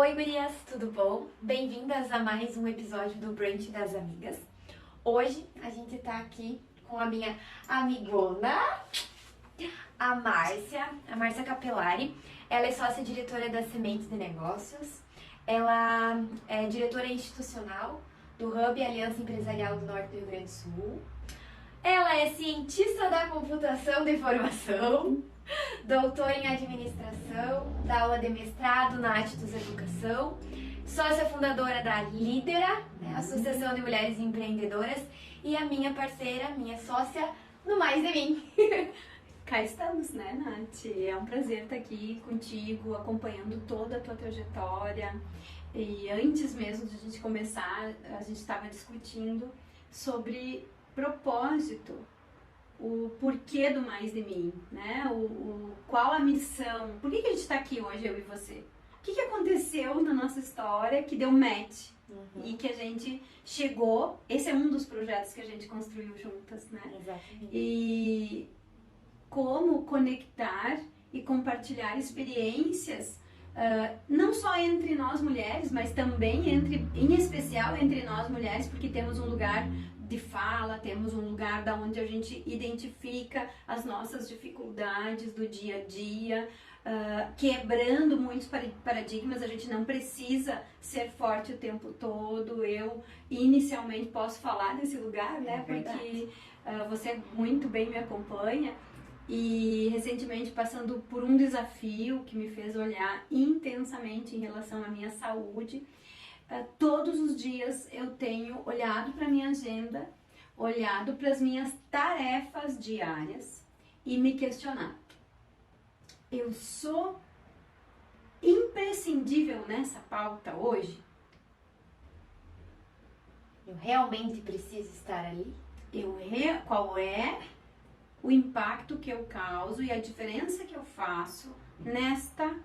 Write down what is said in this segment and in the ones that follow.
Oi, gurias, tudo bom? Bem-vindas a mais um episódio do Brunch das Amigas. Hoje a gente tá aqui com a minha amigona, a Márcia Capelari. Ela é sócia-diretora da Sementes de Negócios. Ela é diretora institucional do Hub Aliança Empresarial do Norte do Rio Grande do Sul. Ela é cientista da computação de informação, doutora em administração, dá aula de mestrado na Atitudes Educação, sócia fundadora da Lidera, Associação de Mulheres Empreendedoras, e a minha parceira, minha sócia no Mais de Mim. Cá estamos, né, Nath? É um prazer estar aqui contigo, acompanhando toda a tua trajetória. E antes mesmo de a gente começar, a gente estava discutindo sobre propósito, o porquê do Mais de Mim, né? Qual a missão, por que a gente está aqui hoje, eu e você? O que aconteceu na nossa história que deu match e que a gente chegou? Esse é um dos projetos que a gente construiu juntas, né? Exatamente. E como conectar e compartilhar experiências, não só entre nós mulheres, mas também em especial entre nós mulheres, porque temos um lugar de fala, temos um lugar da onde a gente identifica as nossas dificuldades do dia a dia, quebrando muitos paradigmas. A gente não precisa ser forte o tempo todo. Eu inicialmente posso falar desse lugar, né? Porque você muito bem me acompanha. E recentemente passando por um desafio que me fez olhar intensamente em relação à minha saúde. Todos os dias eu tenho olhado para a minha agenda, olhado para as minhas tarefas diárias e me questionado: eu sou imprescindível nessa pauta hoje? Eu realmente preciso estar ali? Qual é o impacto que eu causo e a diferença que eu faço nesta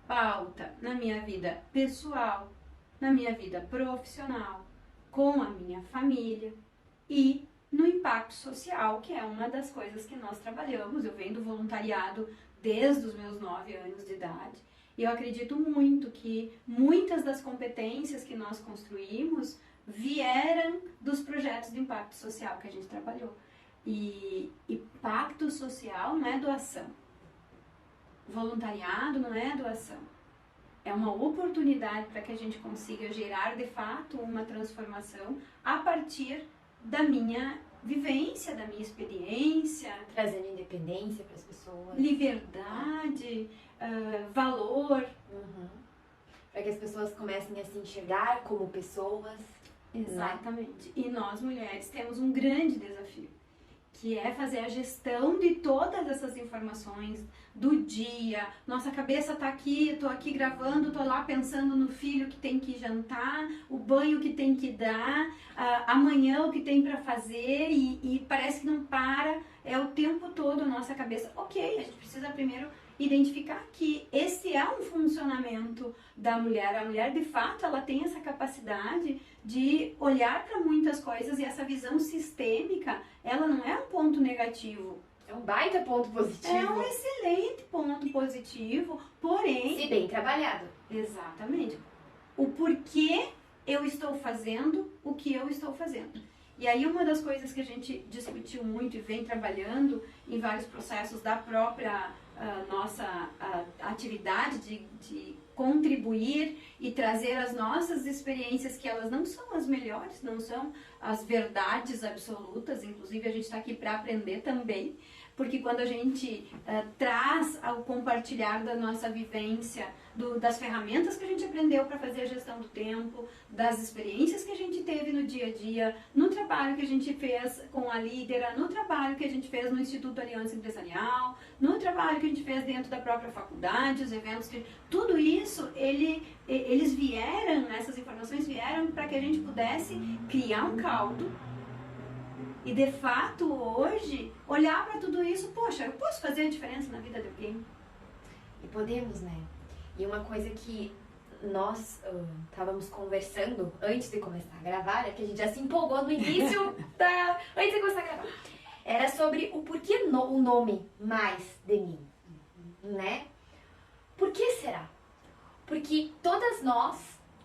pauta, na minha vida pessoal, na minha vida profissional, com a minha família e no impacto social, que é uma das coisas que nós trabalhamos. Eu venho do voluntariado desde os meus 9 anos de idade e eu acredito muito que muitas das competências que nós construímos vieram dos projetos de impacto social que a gente trabalhou. E impacto social não é doação. Voluntariado não é doação. É uma oportunidade para que a gente consiga gerar de fato uma transformação a partir da minha vivência, da minha experiência. Trazendo independência para as pessoas. Liberdade, valor. Para que as pessoas comecem a se enxergar como pessoas. Exatamente. Né? E nós mulheres temos um grande desafio, que é fazer a gestão de todas essas informações do dia. Nossa cabeça tá aqui, eu tô aqui gravando, tô lá pensando no filho que tem que jantar, o banho que tem que dar, amanhã o que tem para fazer e parece que não para, é o tempo todo a nossa cabeça. Ok, a gente precisa primeiro identificar que esse é um funcionamento da mulher. A mulher, de fato, ela tem essa capacidade de olhar para muitas coisas e essa visão sistêmica, ela não é um ponto negativo. É um baita ponto positivo. É um excelente ponto positivo, porém... Se bem trabalhado. Exatamente. O porquê eu estou fazendo o que eu estou fazendo. E aí uma das coisas que a gente discutiu muito e vem trabalhando em vários processos da própria nossa atividade de contribuir e trazer as nossas experiências, que elas não são as melhores, não são as verdades absolutas, inclusive a gente está aqui para aprender também, porque quando a gente traz ao compartilhar da nossa vivência, das ferramentas que a gente aprendeu para fazer a gestão do tempo, das experiências que a gente teve no dia a dia, no trabalho que a gente fez com a Lidera, no trabalho que a gente fez no Instituto Aliança Empresarial, no trabalho que a gente fez dentro da própria faculdade, os eventos, tudo isso, eles vieram, essas informações vieram para que a gente pudesse criar um caldo e de fato hoje olhar para tudo isso. Poxa, eu posso fazer a diferença na vida de alguém? E podemos, né? E uma coisa que nós estávamos conversando antes de começar a gravar, é que a gente já se empolgou no início antes de começar a gravar, era sobre o porquê o nome Mais de Mim, né? Por que será? Porque todas nós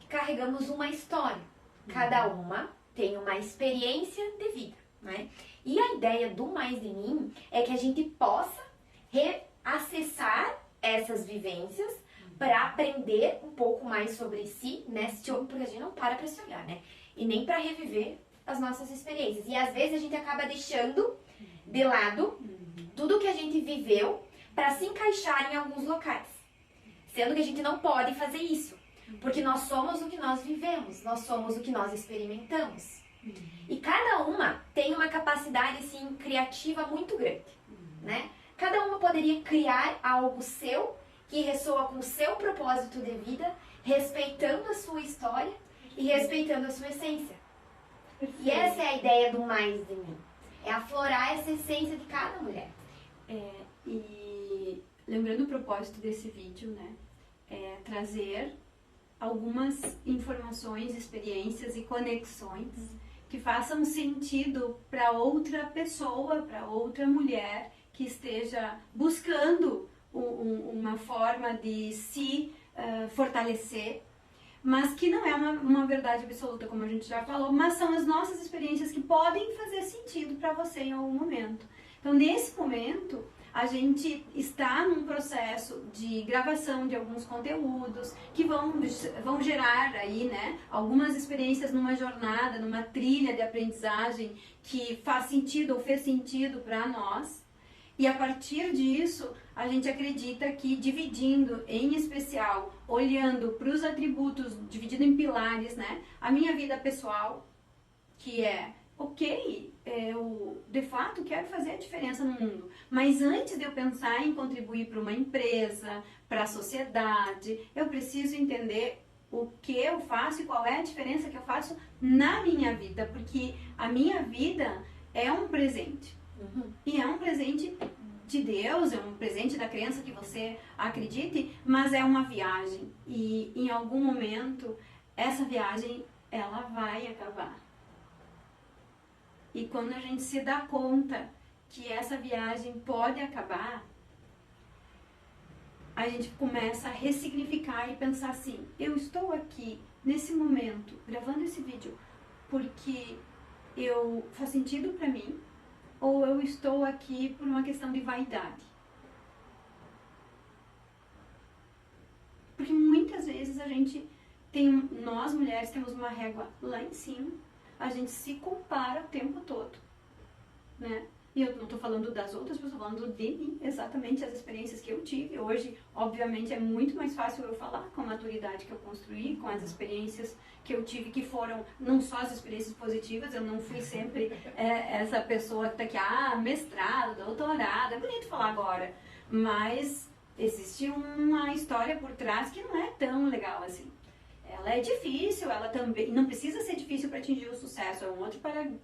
carregamos uma história. Cada uma tem uma experiência de vida, né? E a ideia do Mais de Mim é que a gente possa reacessar essas vivências para aprender um pouco mais sobre si, né? Porque a gente não para se olhar, né? E nem para reviver as nossas experiências. E às vezes a gente acaba deixando de lado tudo que a gente viveu para se encaixar em alguns locais. Sendo que a gente não pode fazer isso. Porque nós somos o que nós vivemos, nós somos o que nós experimentamos. E cada uma tem uma capacidade assim, criativa muito grande, né? Cada uma poderia criar algo seu que ressoa com o seu propósito de vida, respeitando a sua história e respeitando a sua essência. E essa é a ideia do Mais de Mim. É aflorar essa essência de cada mulher. E lembrando o propósito desse vídeo, né? É trazer algumas informações, experiências e conexões que façam sentido para outra pessoa, para outra mulher que esteja buscando uma forma de se fortalecer, mas que não é uma verdade absoluta, como a gente já falou, mas são as nossas experiências que podem fazer sentido para você em algum momento. Então, nesse momento, a gente está num processo de gravação de alguns conteúdos que vão gerar aí, né, algumas experiências numa jornada, numa trilha de aprendizagem que faz sentido ou fez sentido para nós. E a partir disso, a gente acredita que dividindo, em especial, olhando para os atributos, dividido em pilares, né, a minha vida pessoal, que é ok, eu de fato quero fazer a diferença no mundo, mas antes de eu pensar em contribuir para uma empresa, para a sociedade, eu preciso entender o que eu faço e qual é a diferença que eu faço na minha vida, porque a minha vida é um presente. E é um presente de Deus, é um presente da crença que você acredite, mas é uma viagem e em algum momento essa viagem ela vai acabar. E quando a gente se dá conta que essa viagem pode acabar, a gente começa a ressignificar e pensar assim, eu estou aqui, nesse momento, gravando esse vídeo, porque faz sentido para mim, ou eu estou aqui por uma questão de vaidade? Porque muitas vezes nós mulheres temos uma régua lá em cima, a gente se compara o tempo todo, né? E eu não estou falando das outras pessoas, estou falando de mim, exatamente as experiências que eu tive. Hoje, obviamente, é muito mais fácil eu falar com a maturidade que eu construí, com as experiências que eu tive, que foram não só as experiências positivas, eu não fui sempre essa pessoa que está aqui, mestrado, doutorado, é bonito falar agora, mas existe uma história por trás que não é tão legal assim. Ela é difícil, ela também não precisa ser difícil para atingir o sucesso, é um outro paradigma.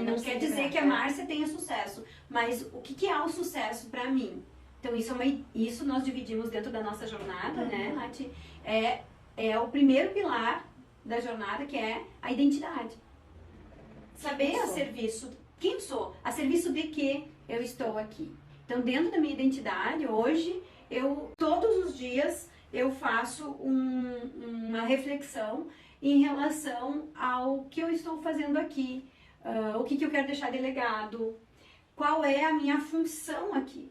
Não quer dizer que a Márcia tenha sucesso, mas o que é o sucesso para mim? Então isso nós dividimos dentro da nossa jornada, né, Nath? É o primeiro pilar da jornada, que é a identidade. Saber a serviço, quem sou? A serviço de que eu estou aqui. Então, dentro da minha identidade, hoje, todos os dias, eu faço uma reflexão em relação ao que eu estou fazendo aqui, o que eu quero deixar de legado, qual é a minha função aqui,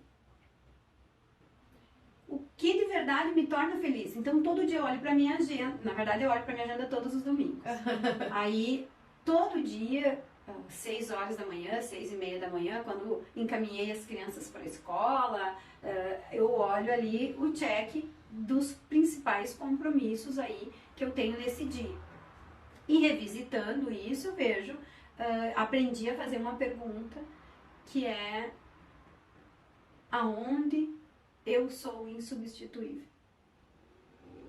o que de verdade me torna feliz. Então, todo dia eu olho para a minha agenda, na verdade eu olho para a minha agenda todos os domingos, aí todo dia, 6 horas da manhã, 6:30 da manhã, quando encaminhei as crianças para a escola, eu olho ali o check dos principais compromissos aí que eu tenho nesse dia. E revisitando isso, eu vejo, aprendi a fazer uma pergunta que é: aonde eu sou insubstituível?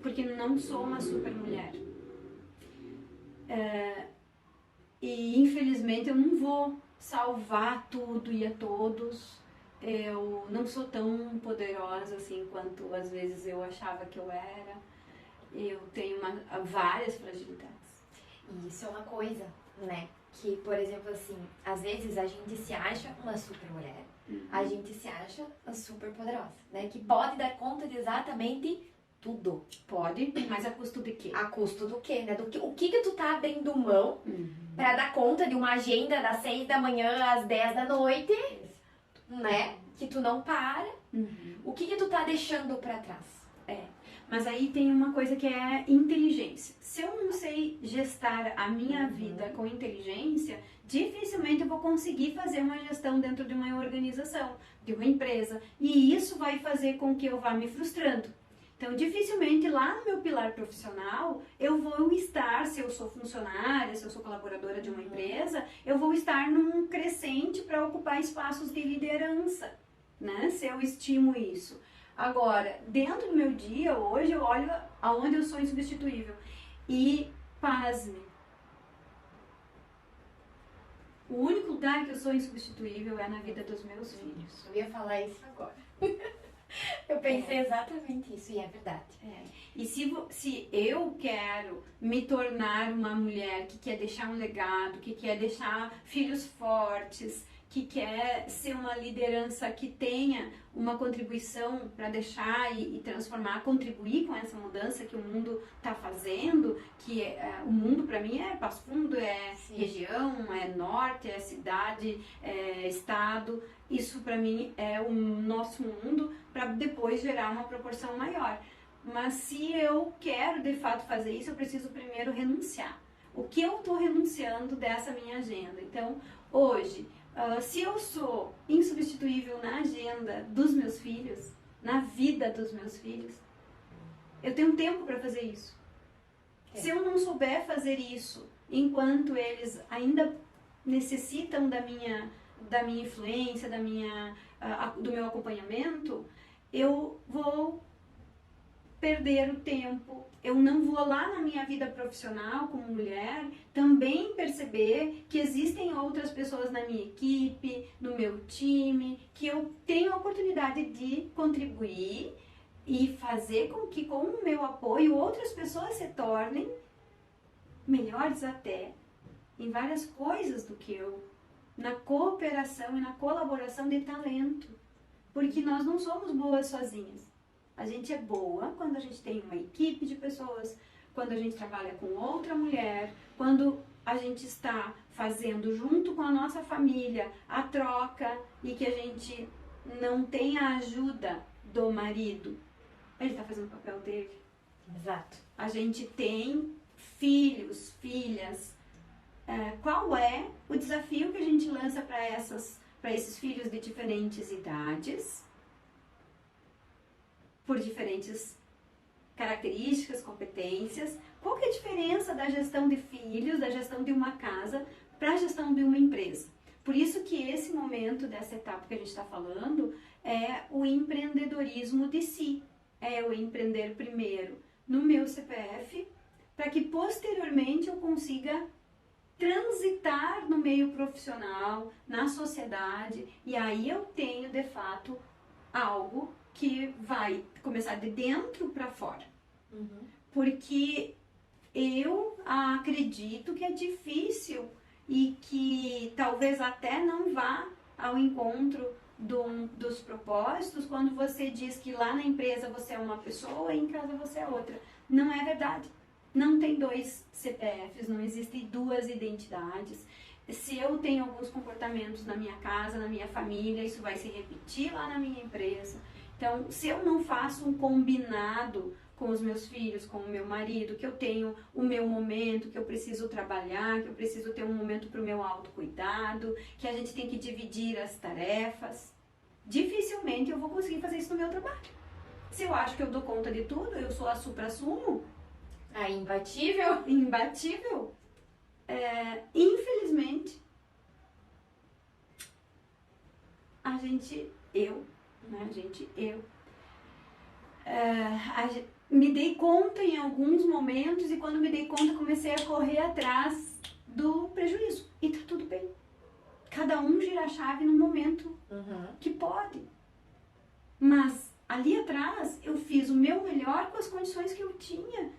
Porque não sou uma super mulher. E infelizmente eu não vou salvar tudo e a todos. Eu não sou tão poderosa assim quanto às vezes eu achava que eu era. Eu tenho várias fragilidades. E isso é uma coisa, né? Que, por exemplo, assim, às vezes a gente se acha uma super mulher, a gente se acha uma super poderosa, né? Que pode dar conta de exatamente Tudo. Pode, mas a custo de quê? A custo do quê, né? O que tu tá abrindo mão pra dar conta de uma agenda das 6 da manhã às 10 da noite, né? Que tu não para. O que tu tá deixando pra trás? Mas aí tem uma coisa que é inteligência. Se eu não sei gestar a minha vida com inteligência, dificilmente eu vou conseguir fazer uma gestão dentro de uma organização, de uma empresa. E isso vai fazer com que eu vá me frustrando. Então, dificilmente lá no meu pilar profissional, eu vou estar, se eu sou funcionária, se eu sou colaboradora de uma empresa, eu vou estar num crescente para ocupar espaços de liderança, né? Se eu estimo isso. Agora, dentro do meu dia, hoje, eu olho aonde eu sou insubstituível. E, pasme, o único lugar que eu sou insubstituível é na vida dos meus filhos. Eu ia falar isso agora. Eu pensei exatamente isso, e é verdade. E se eu quero me tornar uma mulher que quer deixar um legado, que quer deixar filhos fortes, que quer ser uma liderança que tenha uma contribuição para deixar e transformar, contribuir com essa mudança que o mundo está fazendo, que o mundo para mim é Passo Fundo, é região, é norte, é cidade, é estado. Isso para mim é o nosso mundo para depois gerar uma proporção maior. Mas se eu quero de fato fazer isso, eu preciso primeiro renunciar. O que eu estou renunciando dessa minha agenda? Então, hoje, se eu sou insubstituível na agenda dos meus filhos, na vida dos meus filhos, eu tenho tempo para fazer isso. Se eu não souber fazer isso enquanto eles ainda necessitam da minha influência, do meu acompanhamento, eu vou perder o tempo. Eu não vou lá na minha vida profissional como mulher também perceber que existem outras pessoas na minha equipe, no meu time, que eu tenho a oportunidade de contribuir e fazer com que com o meu apoio outras pessoas se tornem melhores até em várias coisas do que eu, na cooperação e na colaboração de talento, porque nós não somos boas sozinhas. A gente é boa quando a gente tem uma equipe de pessoas, quando a gente trabalha com outra mulher, quando a gente está fazendo junto com a nossa família a troca e que a gente não tem a ajuda do marido. Ele está fazendo o papel dele. Exato. A gente tem filhos, filhas. Qual é o desafio que a gente lança para esses filhos de diferentes idades, por diferentes características, competências? Qual que é a diferença da gestão de filhos, da gestão de uma casa, para a gestão de uma empresa? Por isso que esse momento dessa etapa que a gente está falando é o empreendedorismo de si. É eu empreender primeiro no meu CPF, para que posteriormente eu consiga transitar no meio profissional, na sociedade, e aí eu tenho de fato algo que vai começar de dentro para fora. Porque eu acredito que é difícil e que talvez até não vá ao encontro dos propósitos quando você diz que lá na empresa você é uma pessoa e em casa você é outra. Não é verdade. Não tem dois CPFs, não existem duas identidades. Se eu tenho alguns comportamentos na minha casa, na minha família, isso vai se repetir lá na minha empresa. Então, se eu não faço um combinado com os meus filhos, com o meu marido, que eu tenho o meu momento, que eu preciso trabalhar, que eu preciso ter um momento para o meu autocuidado, que a gente tem que dividir as tarefas, dificilmente eu vou conseguir fazer isso no meu trabalho. Se eu acho que eu dou conta de tudo, eu sou a supra-sumo, a imbatível, infelizmente, me dei conta em alguns momentos e quando me dei conta comecei a correr atrás do prejuízo. E tá tudo bem. Cada um gira a chave no momento que pode. Mas ali atrás eu fiz o meu melhor com as condições que eu tinha.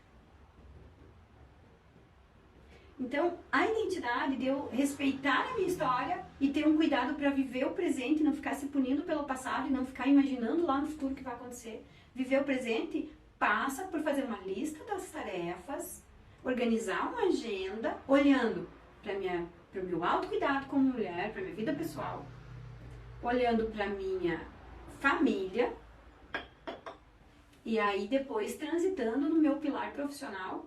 Então, a identidade de eu respeitar a minha história e ter um cuidado para viver o presente, não ficar se punindo pelo passado e não ficar imaginando lá no futuro o que vai acontecer. Viver o presente passa por fazer uma lista das tarefas, organizar uma agenda, olhando para o meu autocuidado como mulher, para minha vida pessoal, olhando para minha família, e aí depois transitando no meu pilar profissional,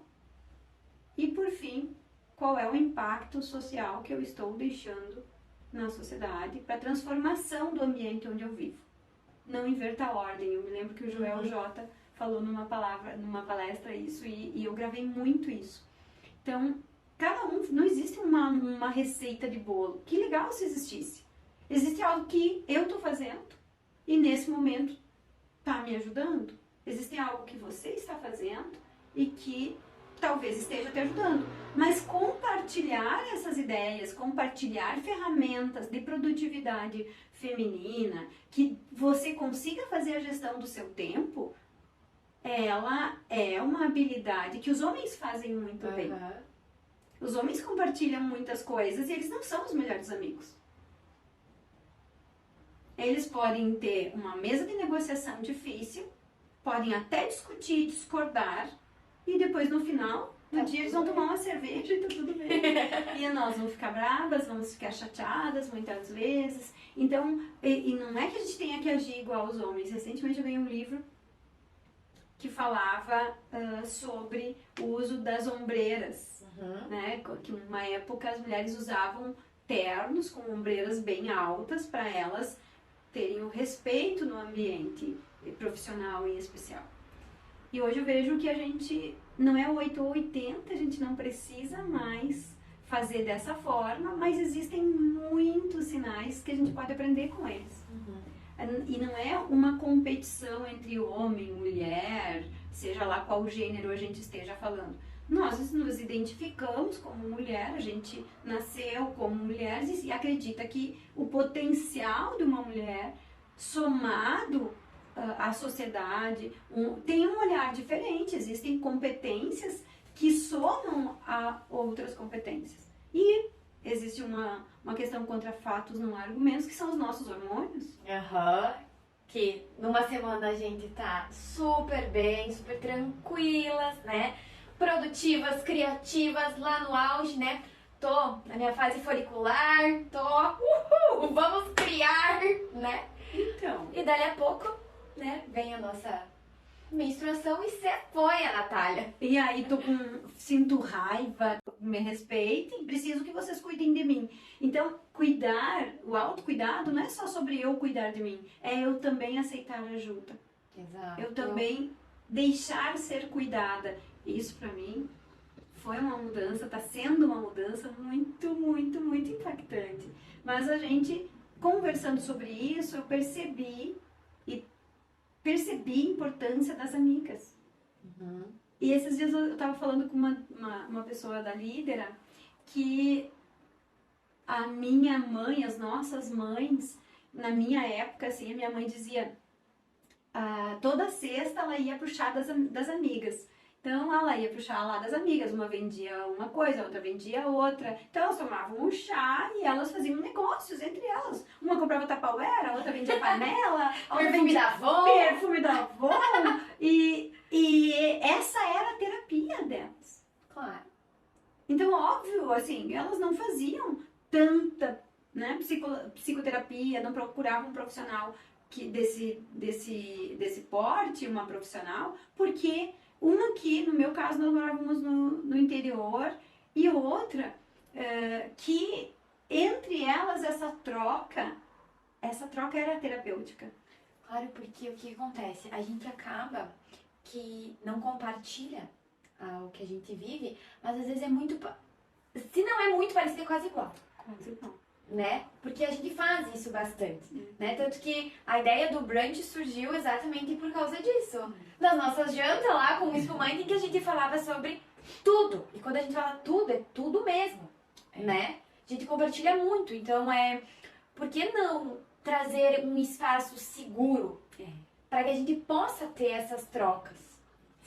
e por fim, qual é o impacto social que eu estou deixando na sociedade para a transformação do ambiente onde eu vivo. Não inverta a ordem. Eu me lembro que o Joel J falou numa palestra isso, e eu gravei muito isso. Então, cada um, não existe uma receita de bolo. Que legal se existisse. Existe algo que eu estou fazendo e nesse momento está me ajudando. Existe algo que você está fazendo e que talvez esteja te ajudando. Mas compartilhar essas ideias, compartilhar ferramentas de produtividade feminina, que você consiga fazer a gestão do seu tempo, ela é uma habilidade que os homens fazem muito bem. Os homens compartilham muitas coisas e eles não são os melhores amigos. Eles podem ter uma mesa de negociação difícil, podem até discutir, discordar, e depois no final do dia eles vão tomar uma cerveja e tá tudo bem. E nós vamos ficar bravas, vamos ficar chateadas muitas vezes. Então, e não é que a gente tenha que agir igual aos homens. Recentemente eu ganhei um livro que falava sobre o uso das ombreiras, né? Que numa época as mulheres usavam ternos com ombreiras bem altas para elas terem o respeito no ambiente profissional em especial. E hoje eu vejo que a gente não é 8 ou 80, a gente não precisa mais fazer dessa forma, mas existem muitos sinais que a gente pode aprender com eles. E não é uma competição entre homem e mulher, seja lá qual gênero a gente esteja falando. Nós nos identificamos como mulher, a gente nasceu como mulheres e acredita que o potencial de uma mulher somado à sociedade tem um olhar diferente. Existem competências que somam a outras competências. E existe uma questão contra fatos, não há argumentos, que são os nossos hormônios. Que numa semana a gente tá super bem, super tranquilas, né? Produtivas, criativas, lá no auge, né? Tô na minha fase folicular, vamos criar, né? Então. E dali a pouco, né, vem a nossa menstruação e você foi a Natália. E aí sinto raiva, me respeitem, preciso que vocês cuidem de mim. Então, o autocuidado não é só sobre eu cuidar de mim, é eu também aceitar ajuda. Exato. Eu também deixar ser cuidada. Isso pra mim foi uma mudança, tá sendo uma mudança muito, muito, muito impactante. Mas a gente, conversando sobre isso, eu percebi a importância das amigas. E esses dias eu estava falando com uma pessoa da Lídera que a minha mãe, as nossas mães, na minha época, assim, a minha mãe dizia toda sexta ela ia pro chá das amigas. Então ela ia pro chá lá das amigas, uma vendia uma coisa, a outra vendia outra. Então elas tomavam um chá e elas faziam negócios entre elas. Uma comprava Tupperware, a outra vendia panela, a outra vendia perfume da avó. E essa era a terapia delas. Claro. Então, óbvio, assim, elas não faziam tanta, né, psicoterapia, não procuravam um profissional desse porte, uma profissional, porque uma que, no meu caso, nós morávamos no interior, e outra que, entre elas, essa troca era terapêutica. Claro, porque o que acontece? A gente acaba que não compartilha o que a gente vive, mas às vezes é muito... Se não é muito parecido, é quase igual. Quase igual. Né? Porque a gente faz isso bastante, né? Tanto que a ideia do brunch surgiu exatamente por causa disso. Das nossas jantas lá com o espumante, em que a gente falava sobre tudo. E quando a gente fala tudo, é tudo mesmo, né? A gente compartilha muito, então por que não trazer um espaço seguro para que a gente possa ter essas trocas,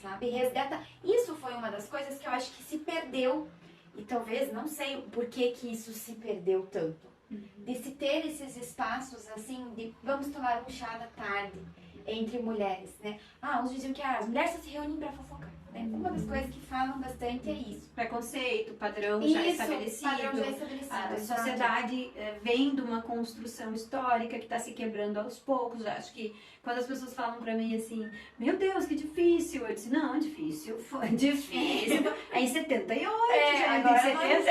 sabe? Resgatar. Isso foi uma das coisas que eu acho que se perdeu, e talvez, não sei por que isso se perdeu tanto. De se ter esses espaços assim, de vamos tomar um chá da tarde, entre mulheres, né? Uns diziam que as mulheres só se reúnem pra fofocar, né? Uma das coisas que falam bastante é isso. Preconceito, padrão já estabelecido. Padrão já estabelecido. A exato. sociedade vem de uma construção histórica que está se quebrando aos poucos. Acho que quando as pessoas falam para mim assim, meu Deus, que difícil. Eu disse, não, difícil, foi difícil. É em 78, agora em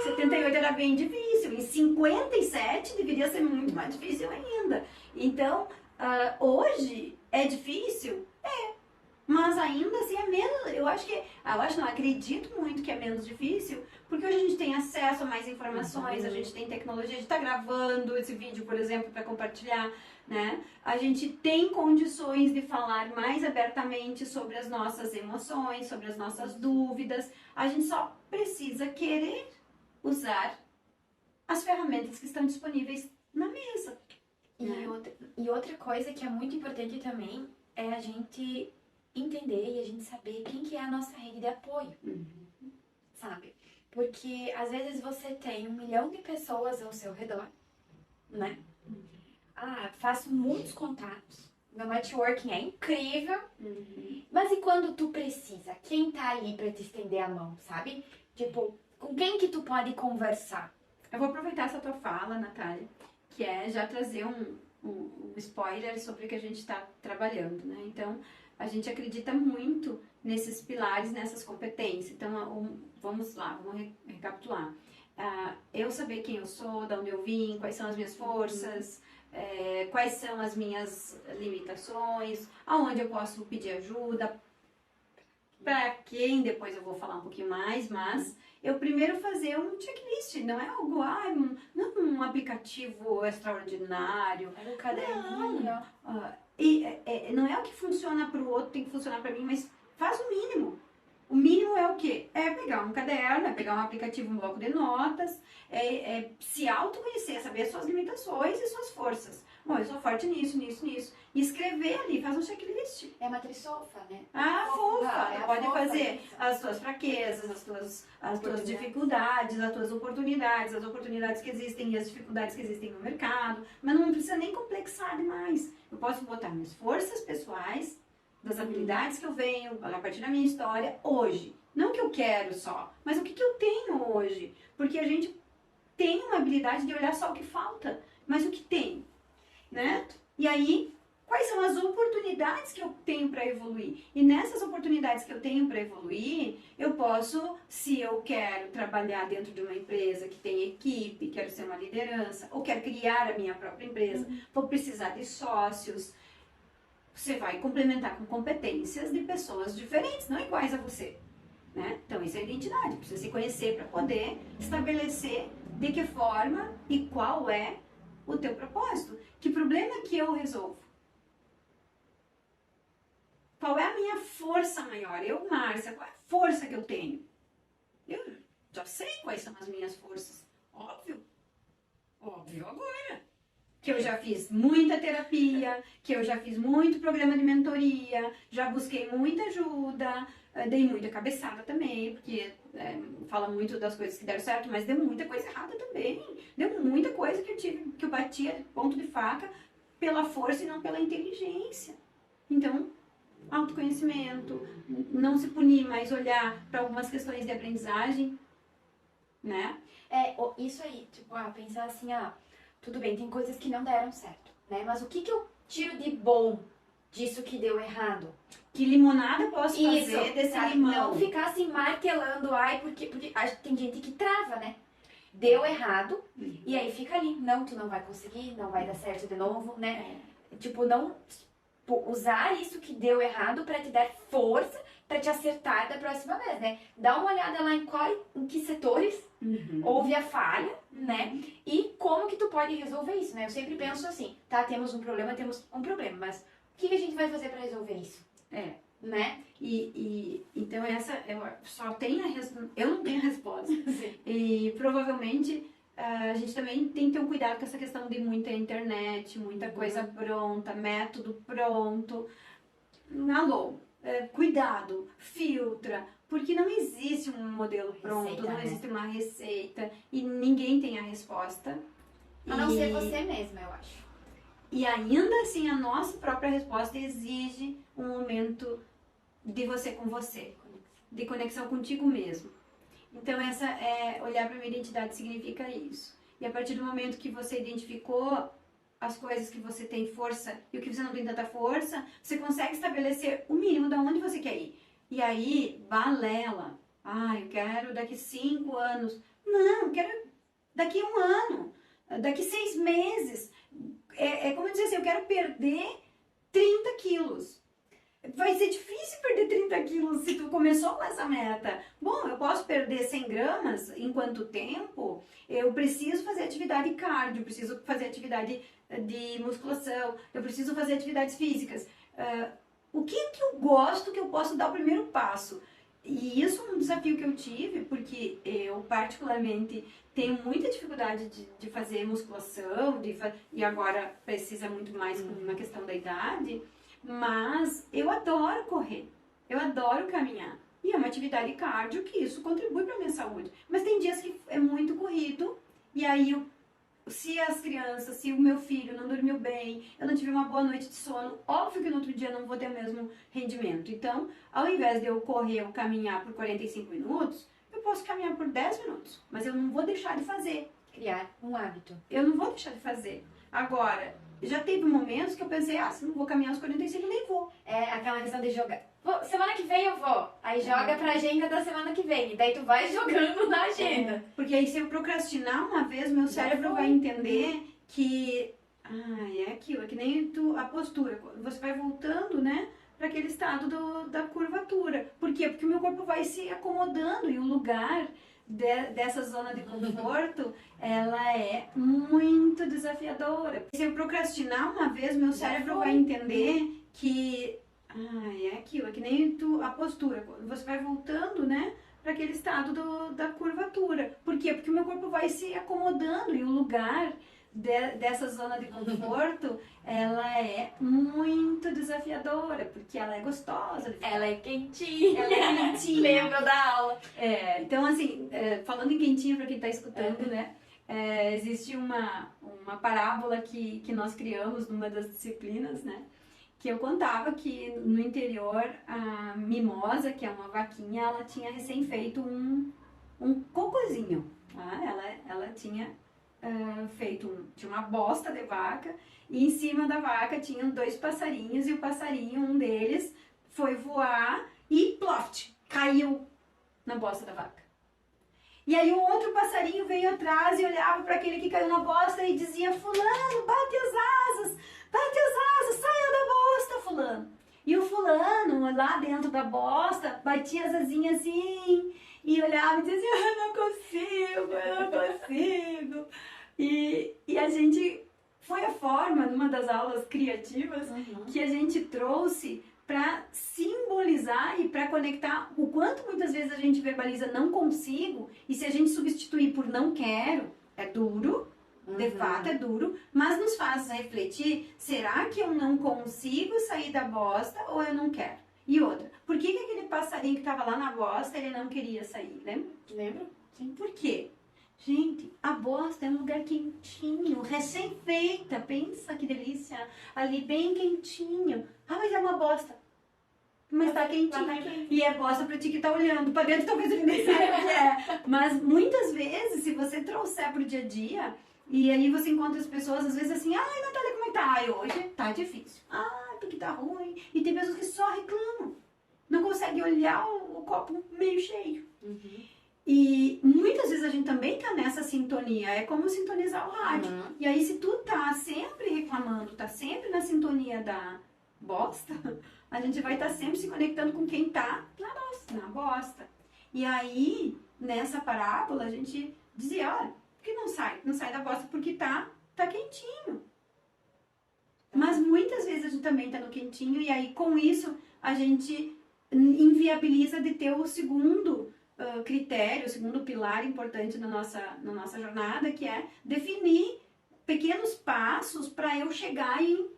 78 era bem difícil. Em 57 deveria ser muito mais difícil ainda. Então, hoje é difícil? Mas ainda assim é menos, acredito muito que é menos difícil, porque hoje a gente tem acesso a mais informações, a gente tem tecnologia, a gente está gravando esse vídeo, por exemplo, para compartilhar, né? A gente tem condições de falar mais abertamente sobre as nossas emoções, sobre as nossas dúvidas, a gente só precisa querer usar as ferramentas que estão disponíveis na mesa. E outra coisa que é muito importante também é a gente entender e a gente saber quem que é a nossa rede de apoio, sabe? Porque às vezes você tem 1 milhão de pessoas ao seu redor, né? Faço muitos contatos, meu networking é incrível, mas e quando tu precisa? Quem tá ali pra te estender a mão, sabe? Tipo, com quem que tu pode conversar? Eu vou aproveitar essa tua fala, Natália, que é já trazer um spoiler sobre o que a gente está trabalhando, né? Então, a gente acredita muito nesses pilares, nessas competências. Então, vamos lá, vamos recapitular. Eu saber quem eu sou, de onde eu vim, quais são as minhas forças, quais são as minhas limitações, aonde eu posso pedir ajuda, para quem depois eu vou falar um pouquinho mais, mas eu primeiro fazer um checklist, não é algo, não é um aplicativo extraordinário. É um caderninho. Não é o que funciona para o outro, tem que funcionar para mim, mas faz o mínimo. O mínimo é o quê? É pegar um caderno, é pegar um aplicativo, um bloco de notas, se autoconhecer, saber as suas limitações e suas forças. Bom, eu sou forte nisso, nisso, nisso. E escrever ali, faz um checklist. É uma trisofa, né? Fofa. Pode fazer as suas fraquezas, as tuas dificuldades, as tuas oportunidades, as oportunidades que existem e as dificuldades que existem no mercado. Mas não precisa nem complexar demais. Eu posso botar minhas forças pessoais, das habilidades que eu venho, a partir da minha história, hoje. Não o que eu quero só, mas o que eu tenho hoje. Porque a gente tem uma habilidade de olhar só o que falta, mas o que tem, né? E aí, quais são as oportunidades que eu tenho para evoluir? E nessas oportunidades que eu tenho para evoluir, eu posso, se eu quero trabalhar dentro de uma empresa que tem equipe, quero ser uma liderança, ou quero criar a minha própria empresa, vou precisar de sócios. Você vai complementar com competências de pessoas diferentes, não iguais a você, né? Então, isso é identidade. Precisa se conhecer para poder estabelecer de que forma e qual é o teu propósito. Que problema que eu resolvo? Qual é a minha força maior? Eu, Márcia, qual é a força que eu tenho? Eu já sei quais são as minhas forças. Óbvio agora. Que eu já fiz muita terapia, que eu já fiz muito programa de mentoria, já busquei muita ajuda, dei muita cabeçada também, porque fala muito das coisas que deram certo, mas deu muita coisa errada também. Deu muita coisa que eu batia de ponto de faca pela força e não pela inteligência. Então, autoconhecimento, não se punir, mas olhar para algumas questões de aprendizagem, né? Isso aí, tipo, pensar assim, tudo bem, tem coisas que não deram certo, né? Mas o que eu tiro de bom disso que deu errado? Que limonada eu posso fazer desse limão? Não ficar assim martelando, porque tem gente que trava, né? Deu errado, e aí fica ali. Não, tu não vai conseguir, não vai dar certo de novo, né? Tipo, não usar isso que deu errado pra te dar força pra te acertar da próxima vez, né? Dá uma olhada lá em que setores houve a falha, né? E como que tu pode resolver isso, né? Eu sempre penso assim, temos um problema, mas o que a gente vai fazer pra resolver isso? Né? Então eu só tenho eu não tenho a resposta. E provavelmente a gente também tem que ter um cuidado com essa questão de muita internet, muita coisa pronta, método pronto. Alô, cuidado, filtra, porque não existe um modelo pronto, Receita, não né? existe uma receita e ninguém tem a resposta. A não ser você mesma, eu acho. E ainda assim, a nossa própria resposta exige um momento de você com você, de conexão contigo mesmo. Então, essa é olhar para a minha identidade significa isso. E a partir do momento que você identificou as coisas que você tem força e o que você não tem tanta força, você consegue estabelecer o mínimo de onde você quer ir. E aí, balela. Ah, eu quero daqui 5 anos. Não, eu quero daqui 1 ano, daqui 6 meses. É como eu dizer assim, eu quero perder 30 quilos. Vai ser difícil perder 30 quilos se tu começou com essa meta. Bom, eu posso perder 100 gramas em quanto tempo? Eu preciso fazer atividade cardio, eu preciso fazer atividade de musculação, eu preciso fazer atividades físicas. O que eu gosto que eu posso dar o primeiro passo? E isso é um desafio que eu tive, porque eu particularmente tenho muita dificuldade de fazer musculação, e agora precisa muito mais na questão da idade. Mas eu adoro correr, eu adoro caminhar. E é uma atividade cardio que isso contribui para a minha saúde. Mas tem dias que é muito corrido, e aí se as crianças, se o meu filho não dormiu bem, eu não tive uma boa noite de sono, óbvio que no outro dia eu não vou ter o mesmo rendimento. Então, ao invés de eu correr ou caminhar por 45 minutos, eu posso caminhar por 10 minutos, mas eu não vou deixar de fazer. Criar um hábito. Eu não vou deixar de fazer. Agora, já teve momentos que eu pensei, se não vou caminhar aos 45, nem vou. É aquela questão de jogar. Semana que vem eu vou. Aí joga pra agenda da semana que vem. E daí tu vai jogando na agenda. Porque aí se eu procrastinar uma vez, meu cérebro vai entender que... é aquilo, é que nem a postura. Você vai voltando, né, para aquele estado da curvatura. Por quê? Porque o meu corpo vai se acomodando e o lugar dessa zona de conforto, ela é muito desafiadora. Se eu procrastinar uma vez, meu cérebro vai entender que é aquilo, é que nem a postura. Você vai voltando, né, para aquele estado da curvatura. Por quê? Porque o meu corpo vai se acomodando e o lugar dessa zona de conforto, ela é muito desafiadora, porque ela é gostosa. Ela é quentinha. Ela é quentinha. Lembra da aula. Então, assim, falando em quentinha para quem está escutando, né? Existe uma parábola que nós criamos numa das disciplinas, né? Que eu contava que no interior a mimosa, que é uma vaquinha, ela tinha recém feito um cocôzinho. Tá? Ela tinha tinha uma bosta de vaca e em cima da vaca tinham 2 passarinhos e o passarinho, um deles, foi voar e ploft, caiu na bosta da vaca. E aí o outro passarinho veio atrás e olhava para aquele que caiu na bosta e dizia: fulano, bate as asas, saia da bosta, fulano. E o fulano, lá dentro da bosta, batia as asinhas assim e olhava e dizia: eu não consigo. E a gente, foi a forma, numa das aulas criativas, que a gente trouxe para simbolizar e para conectar o quanto muitas vezes a gente verbaliza não consigo, e se a gente substituir por não quero, é duro, de fato é duro, mas nos faz refletir: será que eu não consigo sair da bosta ou eu não quero? E outra, por que aquele passarinho que estava lá na bosta, ele não queria sair, lembra? Lembro? Sim. Por quê? Gente, a bosta é um lugar quentinho, recém-feita, pensa que delícia, ali bem quentinho. Mas é uma bosta. Mas tá quentinho. E é bosta pra ti que tá olhando. Pra dentro talvez ele nem saiba o que é. Mas muitas vezes, se você trouxer pro dia a dia, e aí você encontra as pessoas, às vezes assim: Natália, como é que tá? Hoje tá difícil. Porque tá ruim. E tem pessoas que só reclamam. Não conseguem olhar o copo meio cheio. E muitas vezes a gente também tá nessa sintonia, é como sintonizar o rádio. E aí se tu tá sempre reclamando, tá sempre na sintonia da bosta, a gente vai estar sempre se conectando com quem tá na bosta. E aí, nessa parábola, a gente dizia: olha, por que não sai da bosta? Porque tá quentinho. Mas muitas vezes a gente também tá no quentinho, e aí com isso a gente inviabiliza de ter o segundo critério, o segundo pilar importante na nossa jornada, que é definir pequenos passos para eu chegar em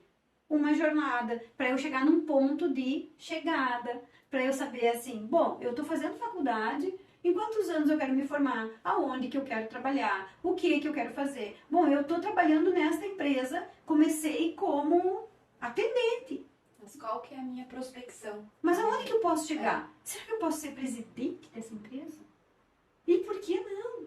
uma jornada, para eu chegar num ponto de chegada, para eu saber assim: bom, eu tô fazendo faculdade, Em quantos anos eu quero me formar? Aonde que eu quero trabalhar? O que que eu quero fazer? Bom, eu estou trabalhando nesta empresa, comecei como atendente. Mas qual que é a minha prospecção? Mas aonde que eu posso chegar? Será que eu posso ser presidente dessa empresa? E por que não?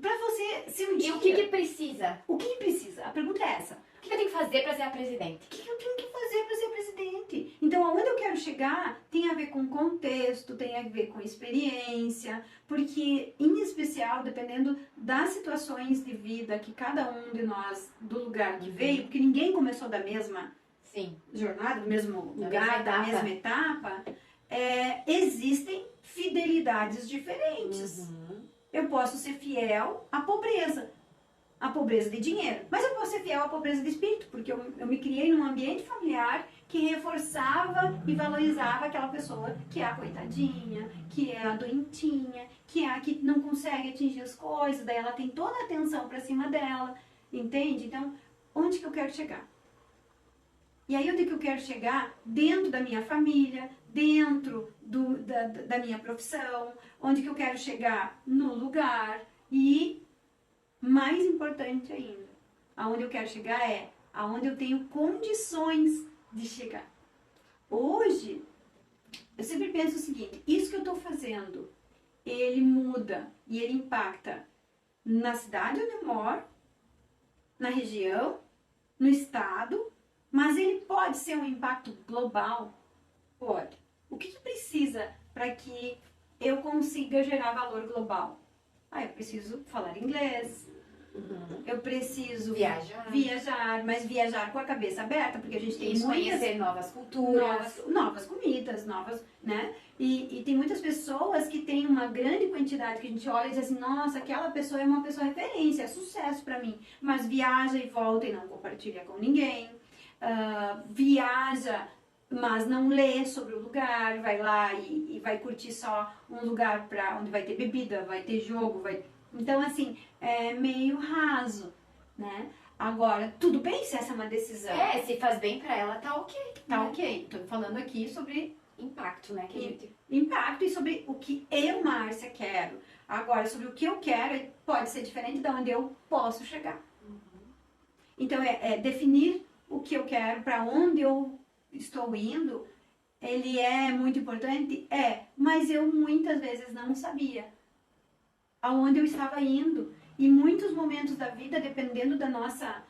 Para você, se um dia... E o que precisa? O que precisa? A pergunta é essa. O que eu tenho que fazer para ser a presidente? O que eu tenho que fazer para ser presidente? Então, aonde eu quero chegar tem a ver com contexto, tem a ver com experiência, porque, em especial, dependendo das situações de vida que cada um de nós, do lugar que veio, porque ninguém começou da mesma Sim. jornada, do mesmo Da lugar, mesma da etapa. mesma etapa, existem fidelidades diferentes. Eu posso ser fiel à pobreza de dinheiro, mas eu posso ser fiel à pobreza de espírito, porque eu me criei num ambiente familiar que reforçava e valorizava aquela pessoa que é a coitadinha, que é a doentinha, que é a que não consegue atingir as coisas, daí ela tem toda a atenção pra cima dela, entende? Então, onde que eu quero chegar? E aí, onde que eu quero chegar? Dentro da minha família, dentro da minha profissão, onde que eu quero chegar? No lugar. E, mais importante ainda, aonde eu quero chegar é aonde eu tenho condições de chegar. Hoje, eu sempre penso o seguinte, isso que eu estou fazendo, ele muda e ele impacta na cidade onde eu moro, na região, no estado, mas ele pode ser um impacto global? Pode. O que precisa para que eu consiga gerar valor global? Eu preciso falar inglês, eu preciso viajar, mas viajar com a cabeça aberta, porque a gente tem conhecer novas culturas, novas comidas, né? E tem muitas pessoas que têm uma grande quantidade que a gente olha e diz assim, nossa, aquela pessoa é uma pessoa referência, é sucesso para mim, mas viaja e volta e não compartilha com ninguém. Viaja, mas não lê sobre o lugar, vai lá e vai curtir só um lugar onde vai ter bebida, vai ter jogo, Então, assim, é meio raso, né? Agora, tudo bem se essa é uma decisão. Se faz bem pra ela, tá ok. Tá ok. Tô falando aqui sobre impacto, né? Impacto e sobre o que eu, Márcia, quero. Agora, sobre o que eu quero, pode ser diferente de onde eu posso chegar. Então, definir o que eu quero, para onde eu estou indo, ele é muito importante? Mas eu muitas vezes não sabia aonde eu estava indo. E muitos momentos da vida, dependendo da nossa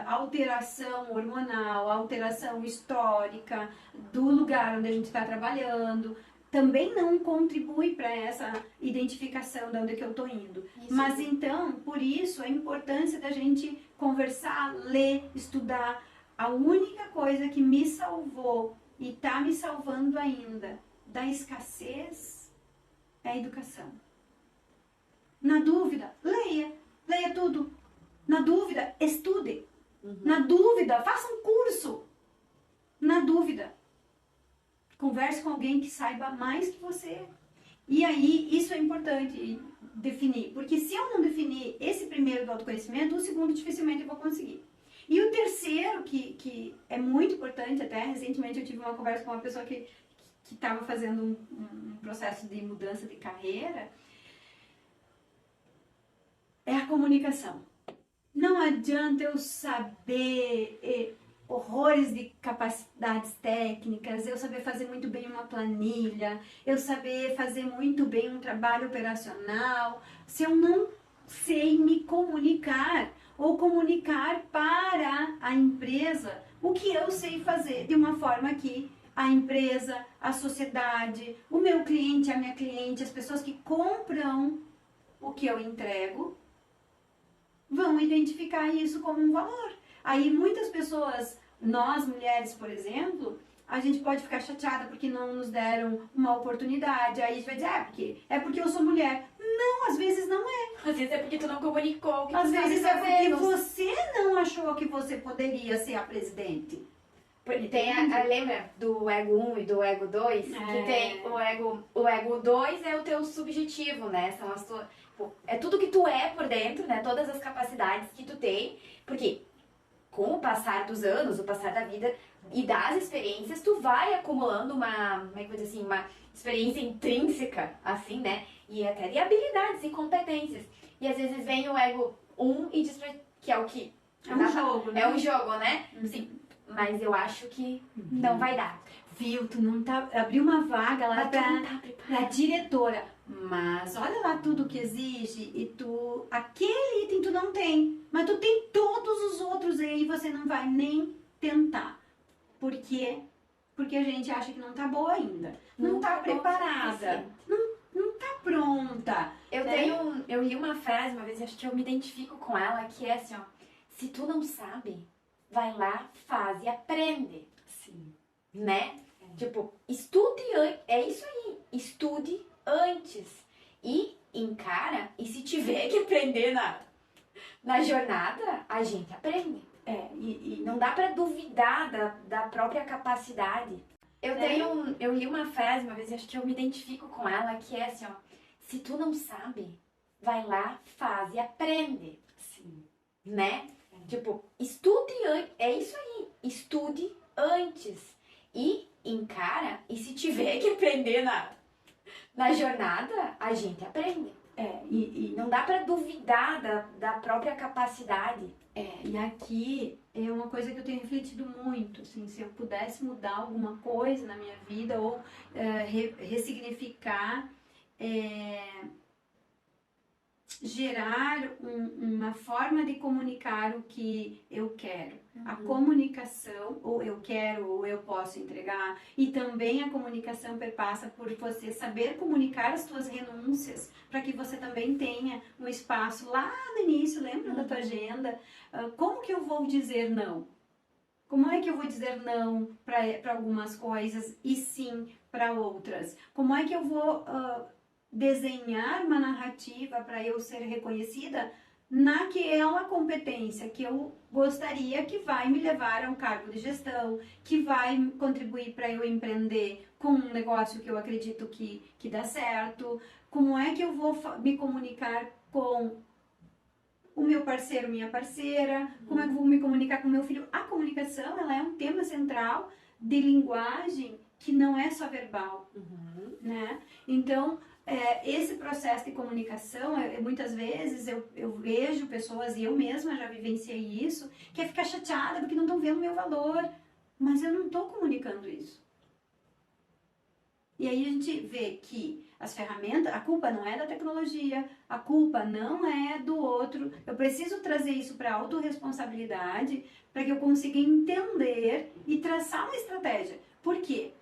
alteração hormonal, alteração histórica, do lugar onde a gente está trabalhando, também não contribui para essa identificação de onde que eu estou indo. Mas então, por isso, a importância da gente conversar, ler, estudar. A única coisa que me salvou e está me salvando ainda da escassez é a educação. Na dúvida, leia tudo. Na dúvida, estude. Na dúvida, faça um curso. Na dúvida, converse com alguém que saiba mais que você. E aí, isso é importante definir, porque se eu não definir esse primeiro do autoconhecimento, o segundo dificilmente eu vou conseguir. E o terceiro, que é muito importante, até recentemente eu tive uma conversa com uma pessoa que estava fazendo um processo de mudança de carreira, é a comunicação. Não adianta eu saber horrores de capacidades técnicas, eu saber fazer muito bem uma planilha, eu saber fazer muito bem um trabalho operacional, se eu não sei me comunicar ou comunicar para a empresa o que eu sei fazer de uma forma que a empresa, a sociedade, o meu cliente, a minha cliente, as pessoas que compram o que eu entrego, vão identificar isso como um valor. Aí muitas pessoas, nós mulheres, por exemplo, a gente pode ficar chateada porque não nos deram uma oportunidade. Aí a gente vai dizer, é porque eu sou mulher. Não, às vezes não é. Às vezes é porque tu não comunicou o que Às tu vezes sabe é fazer. porque você não achou que você poderia ser a presidente. Tem lembra do ego 1 e do ego 2? Que tem o ego 2 é o teu subjetivo, né? São as tuas, é tudo que tu é por dentro, né? Todas as capacidades que tu tem. Porque com o passar dos anos, o passar da vida, e das experiências, tu vai acumulando como é que eu vou dizer assim, uma experiência intrínseca, assim, né? E até de habilidades e competências. E às vezes vem o ego e diz que é o que... É um jogo, né? É um jogo, né? Sim. Mas eu acho que não vai dar. Viu, tu não tá... Abriu uma vaga lá Mas tu não tá preparada. pra diretora. Mas olha lá tudo que exige e tu... Aquele item tu não tem. Mas tu tem todos os outros aí e você não vai nem tentar. Por quê? Porque a gente acha que não tá boa ainda. Não tá preparada. Não tá pronta. Eu li uma frase uma vez, acho que eu me identifico com ela, que é assim, ó. Se tu não sabe, vai lá, faz e aprende. Sim. Né? Tipo, estude antes. É isso aí. Estude antes. E encara. E se tiver que aprender na jornada, a gente aprende. E Não dá pra duvidar da própria capacidade. Eu li uma frase uma vez, acho que eu me identifico com ela, que é assim, ó. Se tu não sabe, vai lá, faz e aprende. sim. Né? Tipo, estude antes. É isso aí. Estude antes. E encara. E se tiver que aprender na jornada, a gente aprende. Não dá pra duvidar da própria capacidade. E aqui é uma coisa que eu tenho refletido muito, assim, se eu pudesse mudar alguma coisa na minha vida ou ressignificar, gerar uma forma de comunicar o que eu quero. A comunicação, ou eu quero, ou eu posso entregar, e também a comunicação perpassa por você saber comunicar as suas renúncias, para que você também tenha um espaço lá no início, lembra da tua agenda? Como que eu vou dizer não? Como é que eu vou dizer não para algumas coisas e sim para outras? Como é que eu vou desenhar uma narrativa para eu ser reconhecida naquela competência que eu gostaria, que vai me levar a um cargo de gestão, que vai contribuir para eu empreender com um negócio que eu acredito que dá certo? Como é que eu vou me comunicar com o meu parceiro, minha parceira? Como é que eu vou me comunicar com o meu filho? A comunicação, ela é um tema central de linguagem que não é só verbal, né? Então, esse processo de comunicação, muitas vezes eu vejo pessoas, e eu mesma já vivenciei isso, que é ficar chateada porque não estão vendo o meu valor, mas eu não estou comunicando isso. E aí a gente vê que as ferramentas, a culpa não é da tecnologia, a culpa não é do outro, eu preciso trazer isso para a autorresponsabilidade, para que eu consiga entender e traçar uma estratégia. Por quê?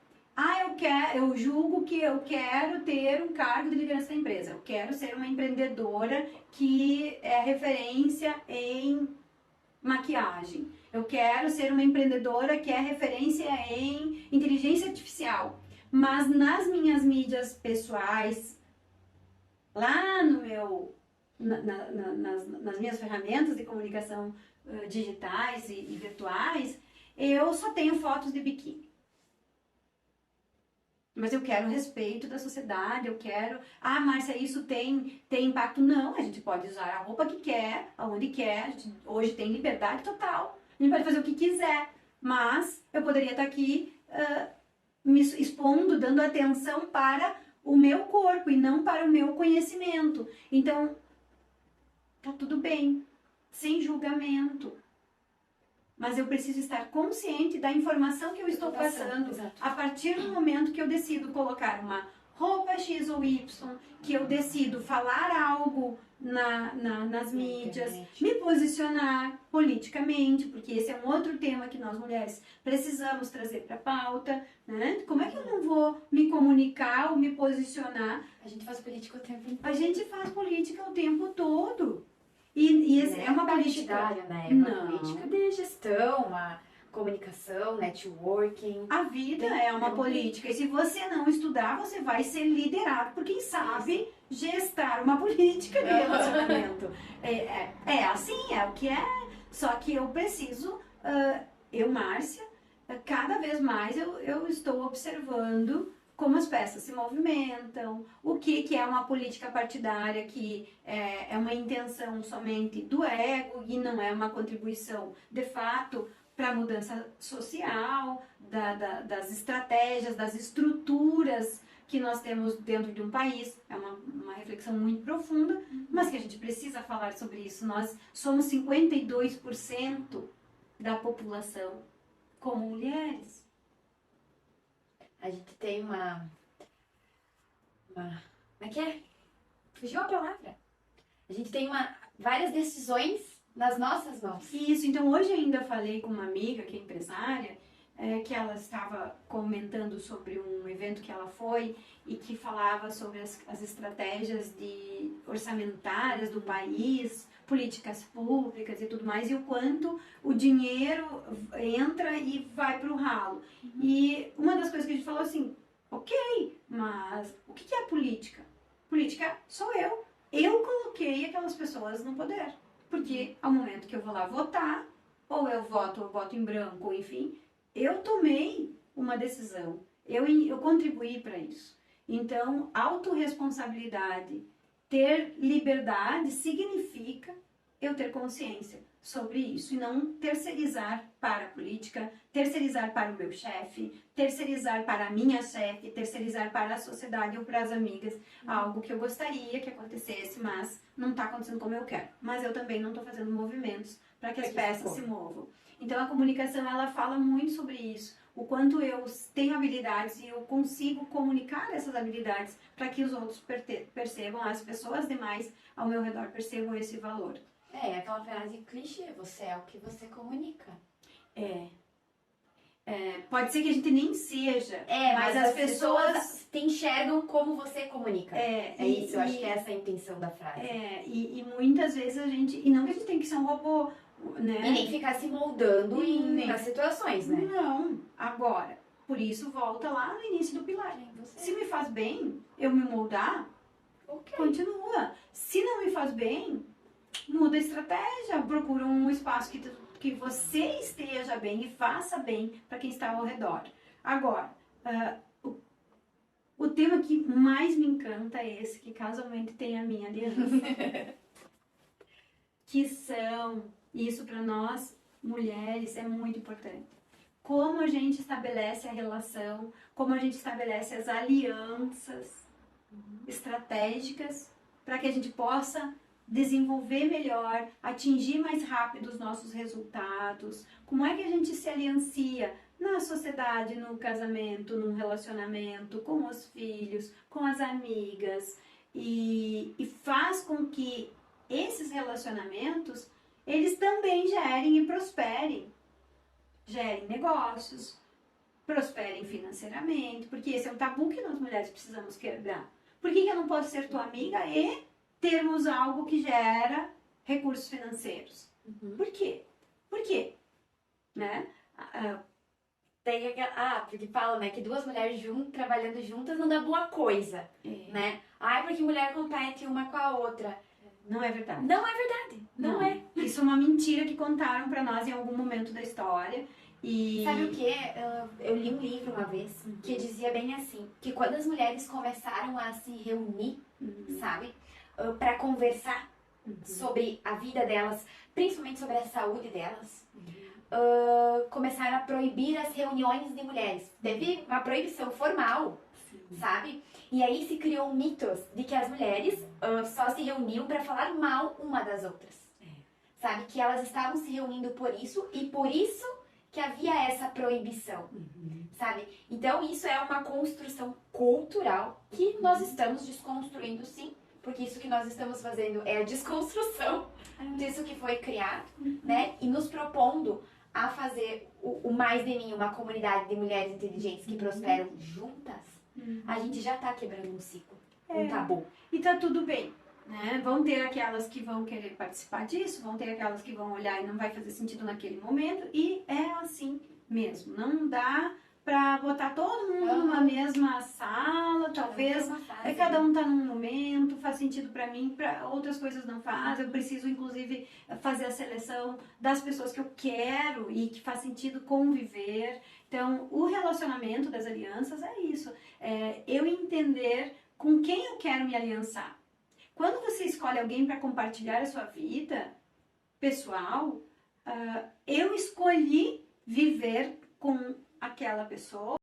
Eu julgo que eu quero ter um cargo de liderança da empresa. Eu quero ser uma empreendedora que é referência em maquiagem. Eu quero ser uma empreendedora que é referência em inteligência artificial. Mas nas minhas mídias pessoais, lá no meu, nas minhas ferramentas de comunicação digitais e virtuais, eu só tenho fotos de biquíni. Mas eu quero o respeito da sociedade, eu quero... Márcia, isso tem impacto? Não, a gente pode usar a roupa que quer, aonde quer, hoje tem liberdade total, a gente pode fazer o que quiser, mas eu poderia estar aqui me expondo, dando atenção para o meu corpo e não para o meu conhecimento. Então, tá tudo bem, sem julgamento. Mas eu preciso estar consciente da informação que eu estou passando. Exato. A partir do momento que eu decido colocar uma roupa X ou Y, que eu decido falar algo nas mídias, me posicionar politicamente, porque esse é um outro tema que nós mulheres precisamos trazer para a pauta, né? Como é que eu não vou me comunicar ou me posicionar? A gente faz política o tempo inteiro. A gente faz política o tempo todo. E é uma política... né? É uma política de gestão, a comunicação, networking. A vida é uma política. E se você não estudar, você vai ser liderado por quem sabe gestar uma política de relacionamento. É assim, é o que é. Só que eu preciso, Márcia, cada vez mais eu estou observando como as peças se movimentam, o que é uma política partidária que é uma intenção somente do ego e não é uma contribuição de fato para a mudança social, das estratégias, das estruturas que nós temos dentro de um país. É uma reflexão muito profunda, mas que a gente precisa falar sobre isso. Nós somos 52% da população como mulheres. A gente tem como é que é? Fugiu a palavra. A gente tem várias decisões nas nossas mãos. Isso, então hoje ainda falei com uma amiga que é empresária, que ela estava comentando sobre um evento que ela foi e que falava sobre as estratégias orçamentárias do país, políticas públicas e tudo mais, e o quanto o dinheiro entra e vai para o ralo. E uma das coisas que a gente falou assim, ok, mas o que é política? Política sou eu. Eu coloquei aquelas pessoas no poder. Porque ao momento que eu vou lá votar, ou eu voto em branco, ou enfim, eu tomei uma decisão. Eu contribuí para isso. Então, autorresponsabilidade, ter liberdade significa eu ter consciência sobre isso e não terceirizar para a política, terceirizar para o meu chefe, terceirizar para a minha chefe, terceirizar para a sociedade ou para as amigas, algo que eu gostaria que acontecesse, mas não está acontecendo como eu quero. Mas eu também não estou fazendo movimentos para que as peças se movam. Então a comunicação ela fala muito sobre isso, o quanto eu tenho habilidades e eu consigo comunicar essas habilidades para que os outros percebam, as pessoas demais ao meu redor percebam esse valor. É aquela frase clichê, você é o que você comunica. Pode ser que a gente nem seja, mas as pessoas te enxergam como você comunica. Isso, eu acho que é essa a intenção da frase. E muitas vezes a gente, e não que a gente tem que ser um robô, né? E nem ficar se moldando nas situações, né? Não, agora, por isso volta lá no início do pilar. Se me faz bem, eu me moldar, continua. Se não me faz bem, muda a estratégia, procura um espaço que você esteja bem e faça bem para quem está ao redor. Agora, o tema que mais me encanta é esse, que casualmente tem a minha aliança. Que são, isso para nós, mulheres, é muito importante. Como a gente estabelece a relação, como a gente estabelece as alianças estratégicas para que a gente possa desenvolver melhor, atingir mais rápido os nossos resultados. Como é que a gente se aliancia na sociedade, no casamento, no relacionamento, com os filhos, com as amigas e faz com que esses relacionamentos eles também gerem e prosperem. Gerem negócios, prosperem financeiramente, porque esse é um tabu que nós mulheres precisamos quebrar. Por que eu não posso ser tua amiga e termos algo que gera recursos financeiros? Por quê? Por quê? Né? Tem porque falam, né, que duas mulheres trabalhando juntas não dá boa coisa, né? Porque mulher compete uma com a outra. Não é verdade. Não é verdade. Não é. Isso é uma mentira que contaram pra nós em algum momento da história. E sabe o que? Eu li um livro uma vez que dizia bem assim, que quando as mulheres começaram a se reunir, sabe, para conversar sobre a vida delas, principalmente sobre a saúde delas, começaram a proibir as reuniões de mulheres. Teve uma proibição formal, sabe? E aí se criou mitos de que as mulheres só se reuniam para falar mal uma das outras. Sabe? Que elas estavam se reunindo por isso e por isso que havia essa proibição. Sabe? Então isso é uma construção cultural que nós estamos desconstruindo, sim. Porque isso que nós estamos fazendo é a desconstrução disso que foi criado, né? E nos propondo a fazer o Mais de Mim, uma comunidade de mulheres inteligentes que prosperam juntas. A gente já tá quebrando um ciclo, um tabu. E tá tudo bem, né? Vão ter aquelas que vão querer participar disso, vão ter aquelas que vão olhar e não vai fazer sentido naquele momento, e é assim mesmo. Não dá pra botar todo mundo numa mesma sala, talvez cada um tá num momento, faz sentido pra mim, pra outras coisas não faz. Eu preciso, inclusive, fazer a seleção das pessoas que eu quero e que faz sentido conviver. Então, o relacionamento das alianças é isso. Eu entender com quem eu quero me aliançar. Quando você escolhe alguém para compartilhar a sua vida pessoal, eu escolhi viver com aquela pessoa.